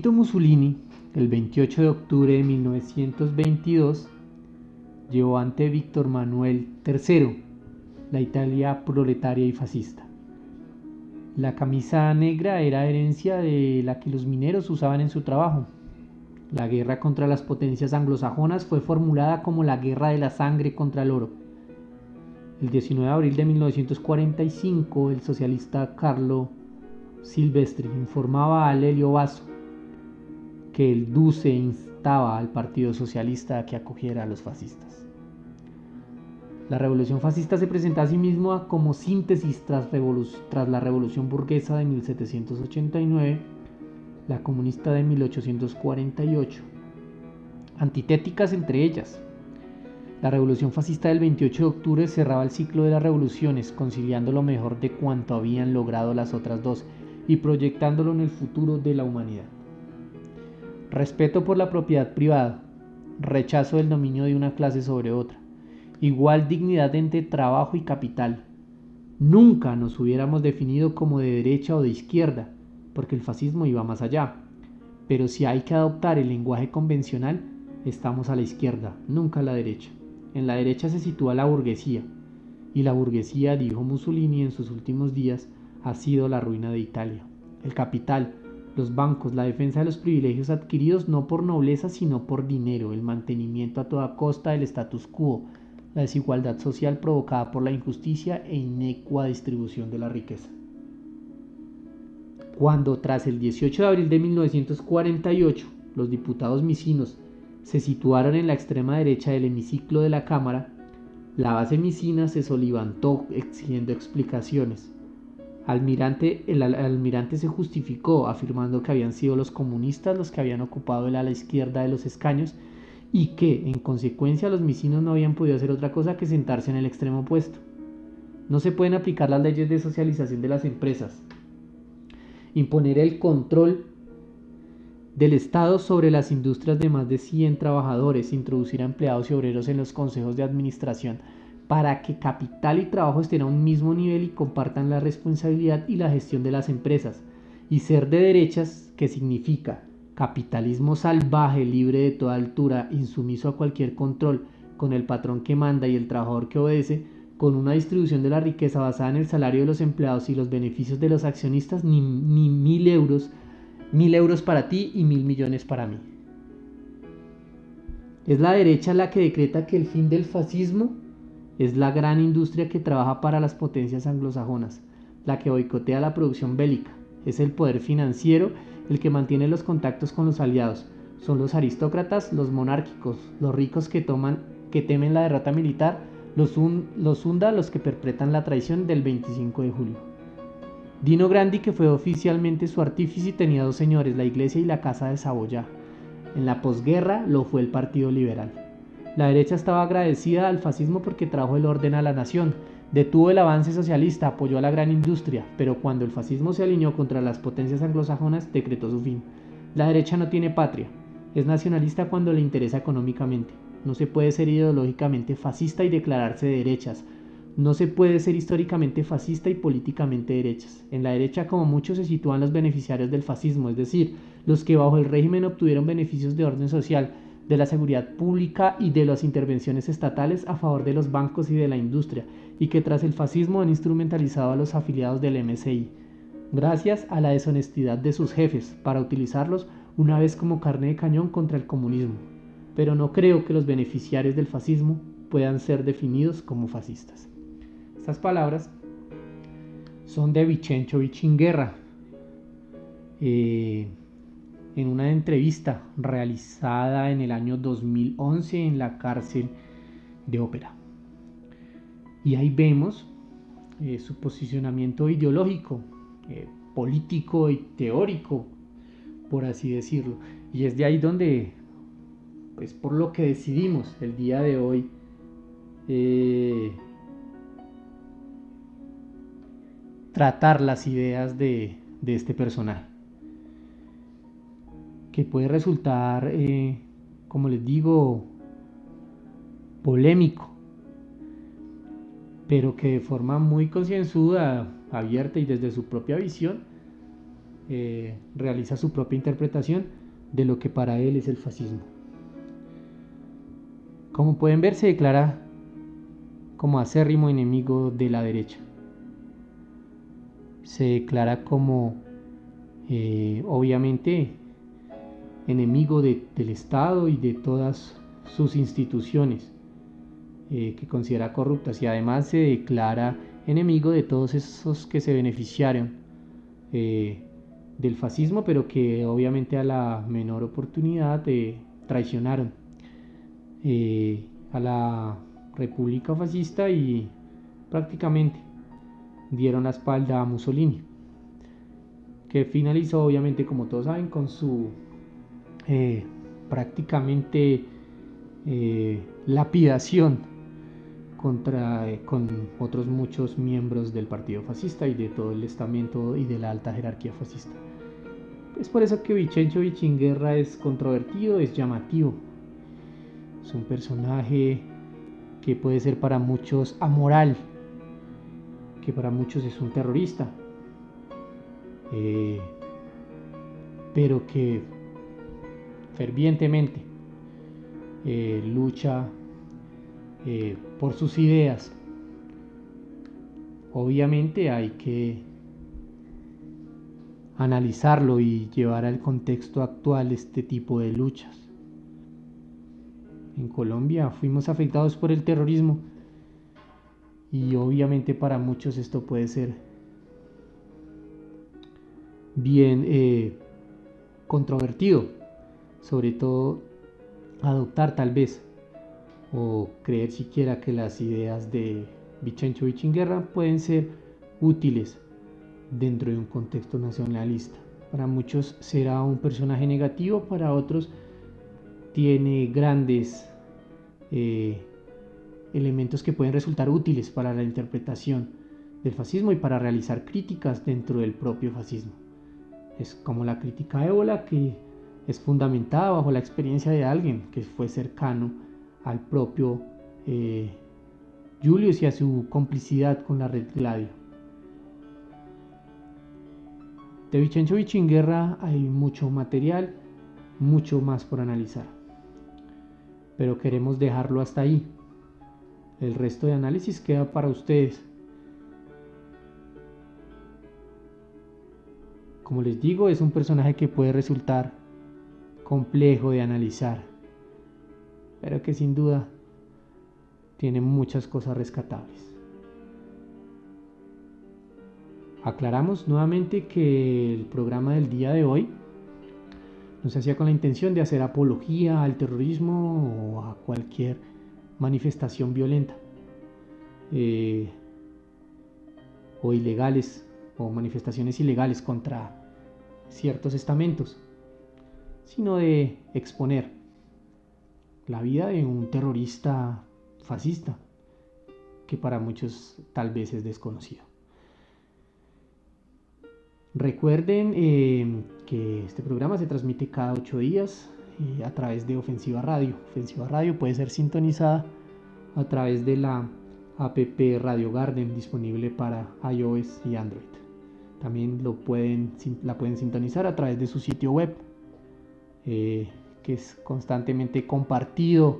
Benito Mussolini, el 28 de octubre de 1922, llevó ante Víctor Manuel III la Italia proletaria y fascista. La camisa negra era herencia de la que los mineros usaban en su trabajo. La guerra contra las potencias anglosajonas fue formulada como la guerra de la sangre contra el oro. El 19 de abril de 1945, el socialista Carlo Silvestri informaba a Lelio Basso que el Duce instaba al Partido Socialista a que acogiera a los fascistas. La revolución fascista se presenta a sí misma como síntesis tras la revolución burguesa de 1789, la comunista de 1848, antitéticas entre ellas. La revolución fascista del 28 de octubre cerraba el ciclo de las revoluciones, conciliando lo mejor de cuanto habían logrado las otras dos y proyectándolo en el futuro de la humanidad. Respeto por la propiedad privada, rechazo del dominio de una clase sobre otra, igual dignidad entre trabajo y capital. Nunca nos hubiéramos definido como de derecha o de izquierda, porque el fascismo iba más allá. Pero si hay que adoptar el lenguaje convencional, estamos a la izquierda, nunca a la derecha. En la derecha se sitúa la burguesía, y la burguesía, dijo Mussolini en sus últimos días, ha sido la ruina de Italia. El capital, los bancos, la defensa de los privilegios adquiridos no por nobleza sino por dinero, el mantenimiento a toda costa del status quo, la desigualdad social provocada por la injusticia e inecua distribución de la riqueza. Cuando tras el 18 de abril de 1948 los diputados misinos se situaron en la extrema derecha del hemiciclo de la Cámara, la base misina se solivantó exigiendo explicaciones. El almirante se justificó afirmando que habían sido los comunistas los que habían ocupado el ala izquierda de los escaños y que, en consecuencia, los misinos no habían podido hacer otra cosa que sentarse en el extremo opuesto. No se pueden aplicar las leyes de socialización de las empresas, imponer el control del Estado sobre las industrias de más de 100 trabajadores, introducir a empleados y obreros en los consejos de administración para que capital y trabajo estén a un mismo nivel y compartan la responsabilidad y la gestión de las empresas, y ser de derechas, que significa capitalismo salvaje, libre de toda altura, insumiso a cualquier control, con el patrón que manda y el trabajador que obedece, con una distribución de la riqueza basada en el salario de los empleados y los beneficios de los accionistas, ni 1.000 euros, 1.000 euros para ti y 1.000 millones para mí. Es la derecha la que decreta que el fin del fascismo es la gran industria que trabaja para las potencias anglosajonas, la que boicotea la producción bélica. Es el poder financiero el que mantiene los contactos con los aliados. Son los aristócratas, los monárquicos, los ricos que temen la derrota militar, los hunda los que perpetran la traición del 25 de julio. Dino Grandi, que fue oficialmente su artífice, tenía dos señores, la iglesia y la casa de Saboya. En la posguerra lo fue el Partido Liberal. La derecha estaba agradecida al fascismo porque trajo el orden a la nación, detuvo el avance socialista, apoyó a la gran industria, pero cuando el fascismo se alineó contra las potencias anglosajonas, decretó su fin. La derecha no tiene patria, es nacionalista cuando le interesa económicamente. No se puede ser ideológicamente fascista y declararse de derechas. No se puede ser históricamente fascista y políticamente derechas. En la derecha, como muchos, se sitúan los beneficiarios del fascismo, es decir, los que bajo el régimen obtuvieron beneficios de orden social, de la seguridad pública y de las intervenciones estatales a favor de los bancos y de la industria, y que tras el fascismo han instrumentalizado a los afiliados del MSI, gracias a la deshonestidad de sus jefes, para utilizarlos una vez como carne de cañón contra el comunismo. Pero no creo que los beneficiarios del fascismo puedan ser definidos como fascistas. Estas palabras son de Vincenzo Vichinguerra, en una entrevista realizada en el año 2011 en la cárcel de Ópera. Y ahí vemos su posicionamiento ideológico, político y teórico, por así decirlo. Y es de ahí donde, pues por lo que decidimos el día de hoy, tratar las ideas de este personaje, que puede resultar, como les digo, polémico, pero que de forma muy concienzuda, abierta y desde su propia visión realiza su propia interpretación de lo que para él es el fascismo. Como pueden ver, se declara como acérrimo enemigo de la derecha. Se declara como, obviamente, enemigo del Estado y de todas sus instituciones, que considera corruptas, y además se declara enemigo de todos esos que se beneficiaron del fascismo, pero que obviamente a la menor oportunidad traicionaron a la República Fascista y prácticamente dieron la espalda a Mussolini, que finalizó obviamente, como todos saben, con su prácticamente lapidación con otros muchos miembros del partido fascista y de todo el estamento y de la alta jerarquía fascista. Es por eso que Vicenzo Vichinguerra es controvertido, es llamativo. Es un personaje que puede ser para muchos amoral, que para muchos es un terrorista, pero que fervientemente lucha por sus ideas. Obviamente hay que analizarlo y llevar al contexto actual este tipo de luchas. En Colombia fuimos afectados por el terrorismo y obviamente para muchos esto puede ser bien controvertido, sobre todo adoptar tal vez o creer siquiera que las ideas de Vicenzo Vichinguerra pueden ser útiles dentro de un contexto nacionalista. Para muchos será un personaje negativo, para otros tiene grandes elementos que pueden resultar útiles para la interpretación del fascismo y para realizar críticas dentro del propio fascismo. Es como la crítica a Ébola, que es fundamentada bajo la experiencia de alguien que fue cercano al propio Julius y a su complicidad con la Red Gladio. De Vicenzo Vichinguerra hay mucho material, mucho más por analizar, pero queremos dejarlo hasta ahí. El resto de análisis queda para ustedes. Como les digo, es un personaje que puede resultar complejo de analizar, pero que sin duda tiene muchas cosas rescatables. Aclaramos nuevamente que el programa del día de hoy no se hacía con la intención de hacer apología al terrorismo o a cualquier manifestación violenta o ilegales o manifestaciones ilegales contra ciertos estamentos, sino de exponer la vida de un terrorista fascista que para muchos tal vez es desconocido. Recuerden que este programa se transmite cada 8 días a través de Ofensiva Radio. Ofensiva Radio puede ser sintonizada a través de la app Radio Garden, disponible para iOS y Android. También la pueden sintonizar a través de su sitio web, que es constantemente compartido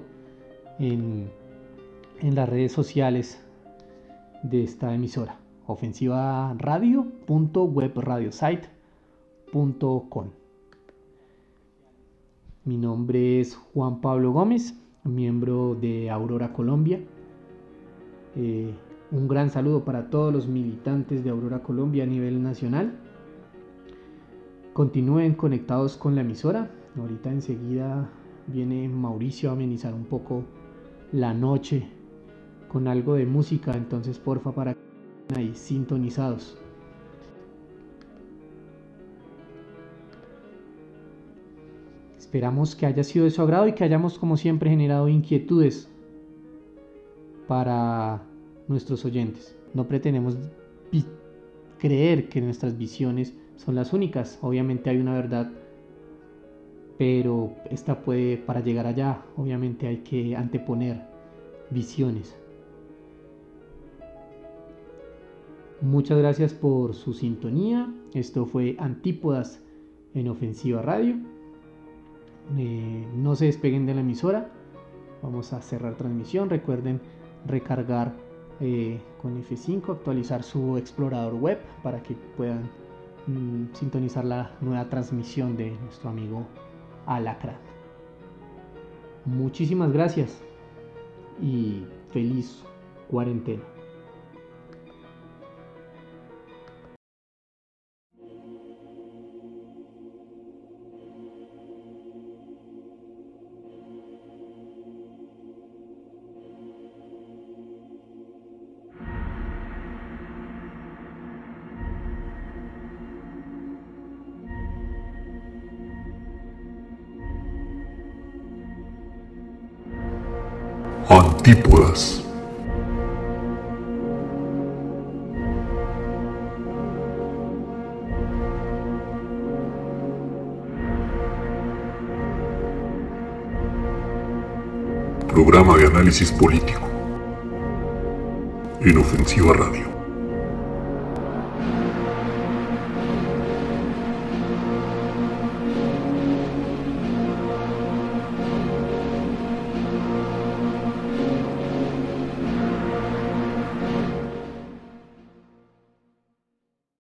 en las redes sociales de esta emisora. ofensivaradio.webradiosite.com. Mi nombre es Juan Pablo Gómez, miembro de Aurora Colombia. Un gran saludo para todos los militantes de Aurora Colombia a nivel nacional. Continúen conectados con la emisora. Ahorita enseguida viene Mauricio a amenizar un poco la noche con algo de música, entonces porfa, para que estén ahí sintonizados. Esperamos que haya sido de su agrado y que hayamos, como siempre, generado inquietudes para nuestros oyentes. No pretendemos creer que nuestras visiones son las únicas. Obviamente hay una verdad, pero esta puede, para llegar allá, obviamente hay que anteponer visiones. Muchas gracias por su sintonía. Esto fue Antípodas en Ofensiva Radio. No se despeguen de la emisora. Vamos a cerrar transmisión. Recuerden recargar con F5, actualizar su explorador web para que puedan sintonizar la nueva transmisión de nuestro amigo Alacrán. Muchísimas gracias y feliz cuarentena. Antípodas. Programa de análisis político en Ofensiva Radio.